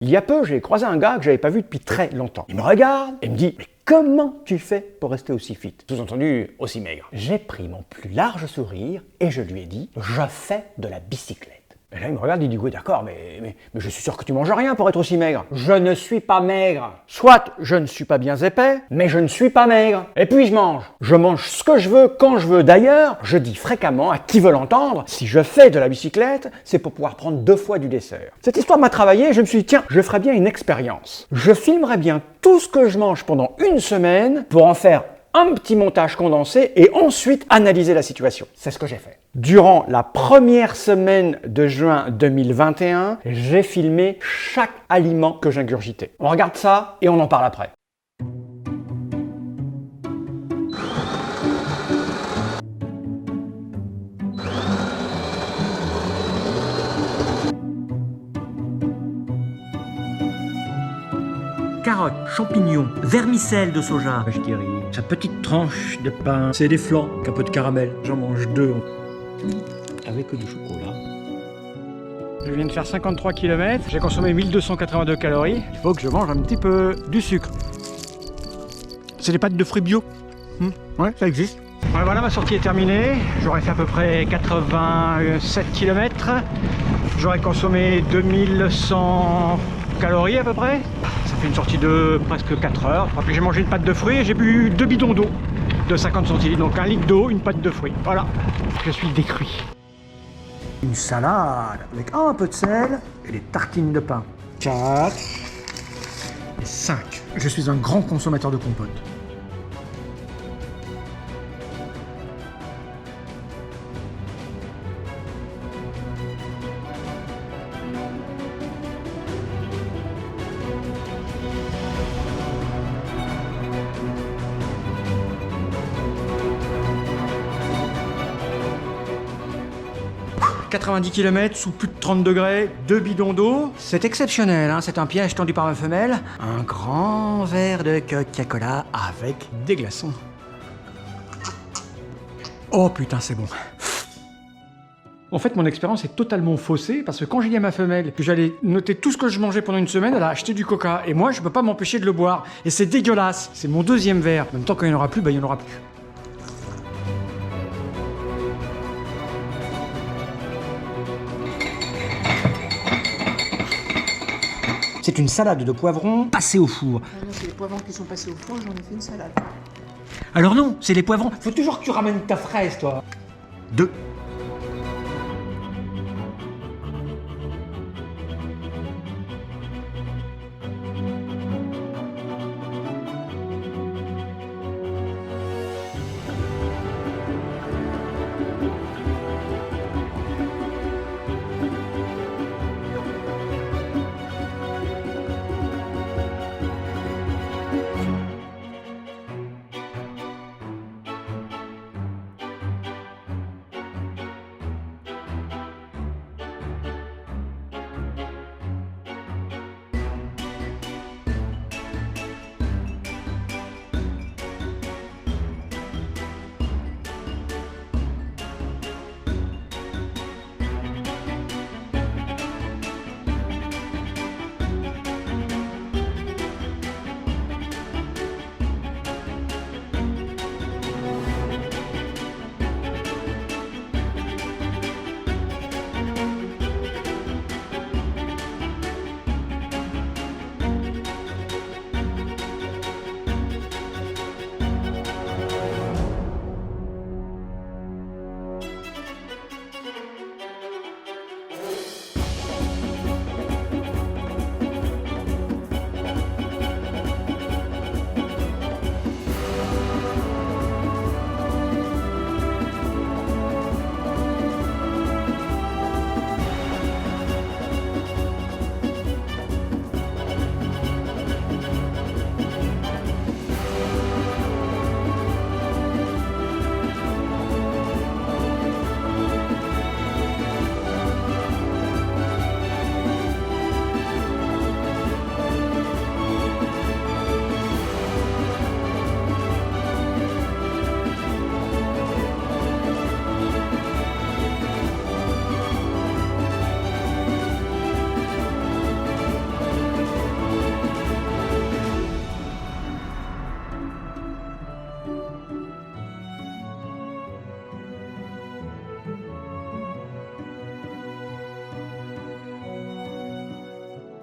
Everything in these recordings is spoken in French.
Il y a peu, j'ai croisé un gars que j'avais pas vu depuis très longtemps. Il me regarde et me dit « Mais comment tu fais pour rester aussi fit ?» Sous-entendu, aussi maigre. J'ai pris mon plus large sourire et je lui ai dit « Je fais de la bicyclette. » Et là, il me regarde, il dit « Oui, d'accord, mais je suis sûr que tu manges rien pour être aussi maigre. » Je ne suis pas maigre. Soit je ne suis pas bien épais, mais je ne suis pas maigre. Et puis je mange. Je mange ce que je veux, quand je veux. D'ailleurs, je dis fréquemment à qui veut l'entendre, si je fais de la bicyclette, c'est pour pouvoir prendre 2 fois du dessert. Cette histoire m'a travaillé et je me suis dit, tiens, je ferais bien une expérience. Je filmerais bien tout ce que je mange pendant une semaine pour en faire un petit montage condensé et ensuite analyser la situation. C'est ce que j'ai fait. Durant la première semaine de juin 2021, j'ai filmé chaque aliment que j'ingurgitais. On regarde ça et on en parle après. Carottes, champignons, vermicelle de soja, vache-qui-rit, sa petite tranche de pain, c'est des flancs, un peu de caramel, j'en mange 2 avec du chocolat. Je viens de faire 53 km, j'ai consommé 1282 calories. Il faut que je mange un petit peu du sucre. C'est des pâtes de fruits bio. Ouais, ça existe. Ouais, voilà, ma sortie est terminée. J'aurais fait à peu près 87 km. J'aurais consommé 2100 calories à peu près. Ça fait une sortie de presque 4 heures. Puis j'ai mangé une pâte de fruits et j'ai bu 2 bidons d'eau de 50 centilitres. Donc 1 litre d'eau, une pâte de fruits. Voilà, je suis décruit. Une salade avec un peu de sel et des tartines de pain. 4 et 5. Je suis un grand consommateur de compote. « 90 km sous plus de 30 degrés, 2 bidons d'eau. C'est exceptionnel, hein, c'est un piège tendu par ma femelle. Un grand verre de Coca-Cola avec des glaçons. Oh putain, c'est bon. En fait, mon expérience est totalement faussée parce que quand j'ai dit à ma femelle que j'allais noter tout ce que je mangeais pendant une semaine, elle a acheté du coca. Et moi, je peux pas m'empêcher de le boire. Et c'est dégueulasse. C'est mon 2e verre. En même temps, quand il n'y en aura plus, il n'y en aura plus. C'est une salade de poivrons passée au four. Ah non, c'est les poivrons qui sont passés au four, j'en ai fait une salade. Alors non, c'est les poivrons. Faut toujours que tu ramènes ta fraise, toi. 2.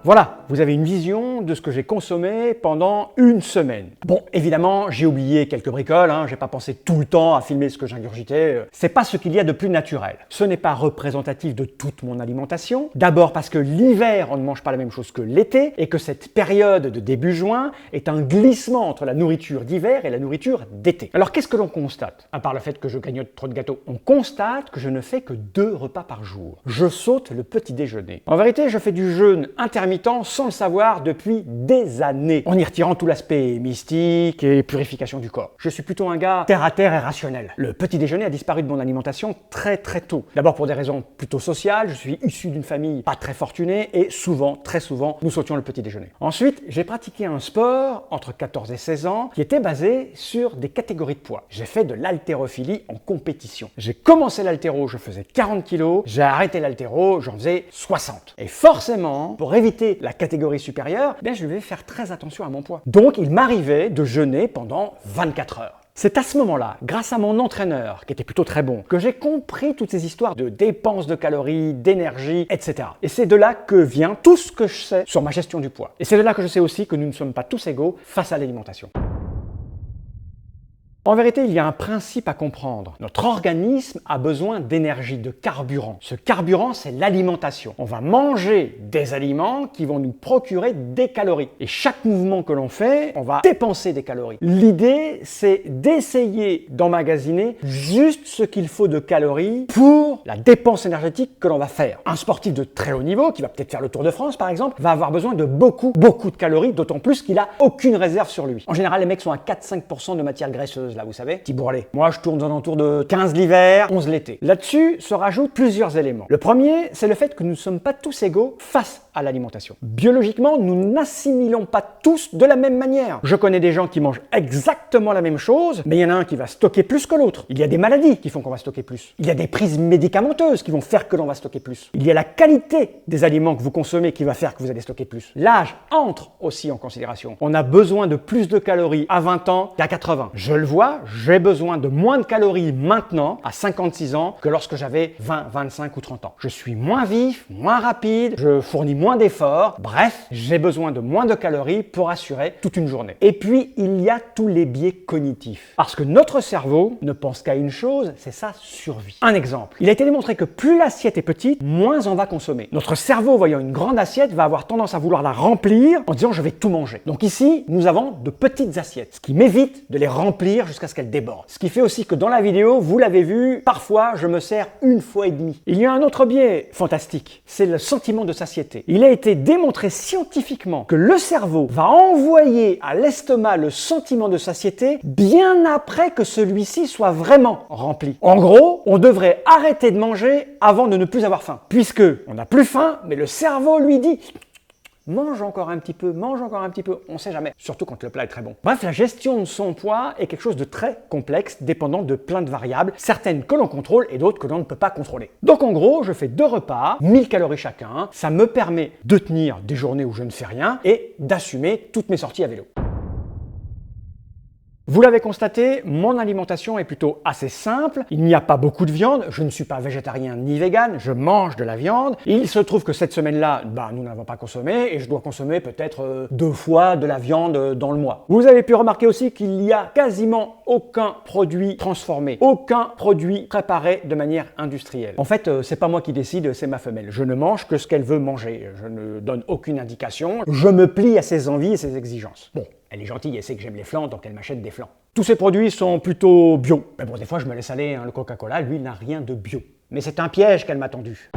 Voilà, vous avez une vision de ce que j'ai consommé pendant une semaine. Bon, évidemment, j'ai oublié quelques bricoles, j'ai pas pensé tout le temps à filmer ce que j'ingurgitais. C'est pas ce qu'il y a de plus naturel. Ce n'est pas représentatif de toute mon alimentation. D'abord parce que l'hiver, on ne mange pas la même chose que l'été, et que cette période de début juin est un glissement entre la nourriture d'hiver et la nourriture d'été. Alors qu'est-ce que l'on constate? À part le fait que je grignote trop de gâteaux, on constate que je ne fais que 2 repas par jour. Je saute le petit déjeuner. En vérité, je fais du jeûne intermittent sans le savoir depuis des années, en y retirant tout l'aspect mystique et purification du corps. Je suis plutôt un gars terre à terre et rationnel. Le petit déjeuner a disparu de mon alimentation très tôt. D'abord pour des raisons plutôt sociales, je suis issu d'une famille pas très fortunée et souvent, très souvent, nous sautions le petit déjeuner. Ensuite, j'ai pratiqué un sport entre 14 et 16 ans qui était basé sur des catégories de poids. J'ai fait de l'haltérophilie en compétition. J'ai commencé l'haltéro, je faisais 40 kg, j'ai arrêté l'haltéro, j'en faisais 60. Et forcément, pour éviter la catégorie supérieure, je devais faire très attention à mon poids. Donc il m'arrivait de jeûner pendant 24 heures. C'est à ce moment-là, grâce à mon entraîneur, qui était plutôt très bon, que j'ai compris toutes ces histoires de dépenses de calories, d'énergie, etc. Et c'est de là que vient tout ce que je sais sur ma gestion du poids. Et c'est de là que je sais aussi que nous ne sommes pas tous égaux face à l'alimentation. En vérité, il y a un principe à comprendre. Notre organisme a besoin d'énergie, de carburant. Ce carburant, c'est l'alimentation. On va manger des aliments qui vont nous procurer des calories. Et chaque mouvement que l'on fait, on va dépenser des calories. L'idée, c'est d'essayer d'emmagasiner juste ce qu'il faut de calories pour la dépense énergétique que l'on va faire. Un sportif de très haut niveau, qui va peut-être faire le Tour de France par exemple, va avoir besoin de beaucoup de calories, d'autant plus qu'il n'a aucune réserve sur lui. En général, les mecs sont à 4-5% de matière graisseuse. Là, vous savez, petit bourrelet. Moi, je tourne aux alentours de 15 l'hiver, 11 l'été. Là-dessus se rajoutent plusieurs éléments. Le premier, c'est le fait que nous ne sommes pas tous égaux face à l'alimentation. Biologiquement, nous n'assimilons pas tous de la même manière. Je connais des gens qui mangent exactement la même chose, mais il y en a un qui va stocker plus que l'autre. Il y a des maladies qui font qu'on va stocker plus. Il y a des prises médicamenteuses qui vont faire que l'on va stocker plus. Il y a la qualité des aliments que vous consommez qui va faire que vous allez stocker plus. L'âge entre aussi en considération. On a besoin de plus de calories à 20 ans qu'à 80. Je le vois, j'ai besoin de moins de calories maintenant, à 56 ans, que lorsque j'avais 20, 25 ou 30 ans. Je suis moins vif, moins rapide, je fournis moins d'efforts. Bref, j'ai besoin de moins de calories pour assurer toute une journée. Et puis, il y a tous les biais cognitifs. Parce que notre cerveau ne pense qu'à une chose, c'est sa survie. Un exemple. Il a été démontré que plus l'assiette est petite, moins on va consommer. Notre cerveau, voyant une grande assiette, va avoir tendance à vouloir la remplir en disant « je vais tout manger ». Donc ici, nous avons de petites assiettes, ce qui m'évite de les remplir jusqu'à ce qu'elles déborde. Ce qui fait aussi que dans la vidéo, vous l'avez vu, parfois je me sers 1 fois et demie. Il y a un autre biais fantastique, c'est le sentiment de satiété. Il a été démontré scientifiquement que le cerveau va envoyer à l'estomac le sentiment de satiété bien après que celui-ci soit vraiment rempli. En gros, on devrait arrêter de manger avant de ne plus avoir faim. Puisque on n'a plus faim, mais le cerveau lui dit mange encore un petit peu, on ne sait jamais, surtout quand le plat est très bon. Bref, la gestion de son poids est quelque chose de très complexe, dépendant de plein de variables, certaines que l'on contrôle et d'autres que l'on ne peut pas contrôler. Donc en gros, je fais 2 repas, 1000 calories chacun, ça me permet de tenir des journées où je ne fais rien et d'assumer toutes mes sorties à vélo. Vous l'avez constaté, mon alimentation est plutôt assez simple. Il n'y a pas beaucoup de viande. Je ne suis pas végétarien ni vegan. Je mange de la viande. Il se trouve que cette semaine-là, nous n'avons pas consommé et je dois consommer peut-être 2 fois de la viande dans le mois. Vous avez pu remarquer aussi qu'il n'y a quasiment aucun produit transformé, aucun produit préparé de manière industrielle. En fait, c'est pas moi qui décide, c'est ma femelle. Je ne mange que ce qu'elle veut manger. Je ne donne aucune indication. Je me plie à ses envies et ses exigences. Bon. Elle est gentille, elle sait que j'aime les flancs, donc elle m'achète des flancs. Tous ces produits sont plutôt bio. Mais bon, des fois, je me laisse aller. Le Coca-Cola, lui, n'a rien de bio. Mais c'est un piège qu'elle m'a tendu.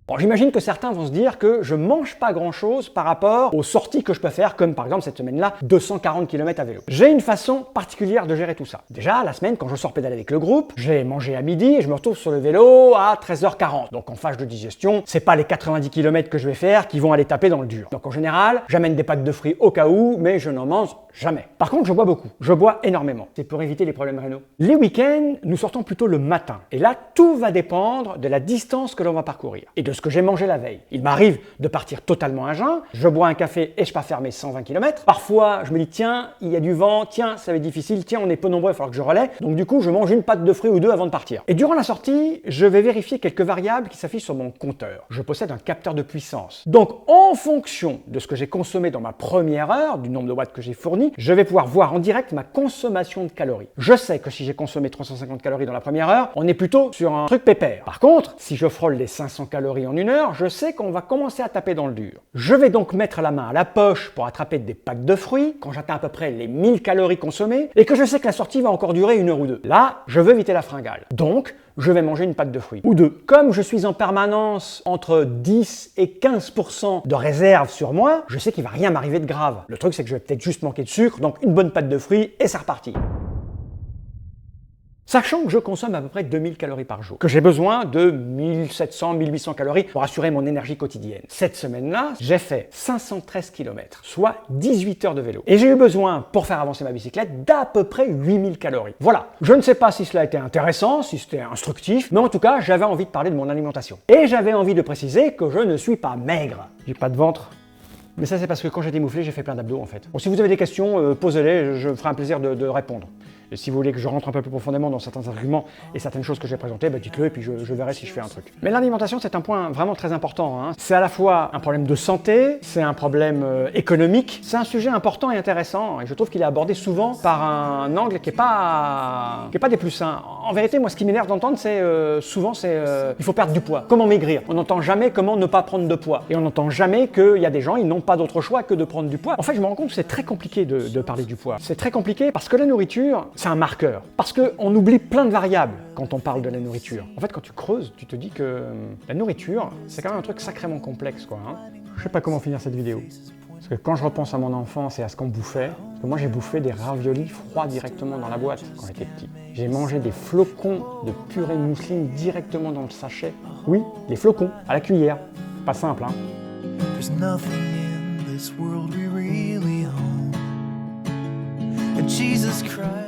Bon, j'imagine que certains vont se dire que je mange pas grand-chose par rapport aux sorties que je peux faire, comme par exemple cette semaine-là, 240 km à vélo. J'ai une façon particulière de gérer tout ça. Déjà, la semaine, quand je sors pédaler avec le groupe, j'ai mangé à midi et je me retrouve sur le vélo à 13h40. Donc en phase de digestion, c'est pas les 90 km que je vais faire qui vont aller taper dans le dur. Donc en général, j'amène des packs de fruits au cas où, mais je n'en mange jamais. Par contre, je bois beaucoup. Je bois énormément. C'est pour éviter les problèmes rénaux. Les week-ends, nous sortons plutôt le matin. Et là, tout va dépendre de la distance que l'on va parcourir et de ce que j'ai mangé la veille. Il m'arrive de partir totalement à jeun, je bois un café et je pars faire mes 120 km. Parfois, je me dis, tiens, il y a du vent, tiens, ça va être difficile, tiens, on est peu nombreux, il va falloir que je relaie. Donc du coup, je mange une pâte de fruits ou deux avant de partir. Et durant la sortie, je vais vérifier quelques variables qui s'affichent sur mon compteur. Je possède un capteur de puissance. Donc en fonction de ce que j'ai consommé dans ma première heure, du nombre de watts que j'ai fourni, je vais pouvoir voir en direct ma consommation de calories. Je sais que si j'ai consommé 350 calories dans la première heure, on est plutôt sur un truc pépère. Par contre, si je frôle les 500 calories en une heure, je sais qu'on va commencer à taper dans le dur. Je vais donc mettre la main à la poche pour attraper des packs de fruits quand j'atteins à peu près les 1000 calories consommées et que je sais que la sortie va encore durer 1 heure ou 2. Là, je veux éviter la fringale. Donc, je vais manger une pâte de fruits. Ou deux. Comme je suis en permanence entre 10 et 15% de réserve sur moi, je sais qu'il va rien m'arriver de grave. Le truc, c'est que je vais peut-être juste manquer de sucre, donc une bonne pâte de fruits et c'est reparti. Sachant que je consomme à peu près 2000 calories par jour, que j'ai besoin de 1700, 1800 calories pour assurer mon énergie quotidienne. Cette semaine-là, j'ai fait 513 km, soit 18 heures de vélo. Et j'ai eu besoin, pour faire avancer ma bicyclette, d'à peu près 8000 calories. Voilà, je ne sais pas si cela a été intéressant, si c'était instructif, mais en tout cas, j'avais envie de parler de mon alimentation. Et j'avais envie de préciser que je ne suis pas maigre. J'ai pas de ventre. Mais ça, c'est parce que quand j'étais mouflé, j'ai fait plein d'abdos en fait. Bon, si vous avez des questions, posez-les, je me ferai un plaisir de répondre. Et si vous voulez que je rentre un peu plus profondément dans certains arguments et certaines choses que j'ai présentées, bah dites-le et puis je verrai si je fais un truc. Mais l'alimentation, c'est un point vraiment très important. Hein. C'est à la fois un problème de santé, c'est un problème économique, c'est un sujet important et intéressant. Et je trouve qu'il est abordé souvent par un angle qui est pas des plus sains. En vérité, moi, ce qui m'énerve d'entendre, c'est souvent, il faut perdre du poids. Comment maigrir? On n'entend jamais comment ne pas prendre de poids. Et on n'entend jamais qu'il y a des gens, ils n'ont pas d'autre choix que de prendre du poids. En fait, je me rends compte que c'est très compliqué de parler du poids. C'est très compliqué parce que la nourriture, c'est un marqueur. Parce qu'on oublie plein de variables quand on parle de la nourriture. En fait, quand tu creuses, tu te dis que la nourriture, c'est quand même un truc sacrément complexe, quoi. Hein. Je sais pas comment finir cette vidéo. Parce que quand je repense à mon enfance et à ce qu'on bouffait, parce que moi j'ai bouffé des raviolis froids directement dans la boîte quand j'étais petit. J'ai mangé des flocons de purée de mousseline directement dans le sachet. Oui, les flocons, à la cuillère. Pas simple, hein. There's nothing in this world we really own. And Jesus Christ.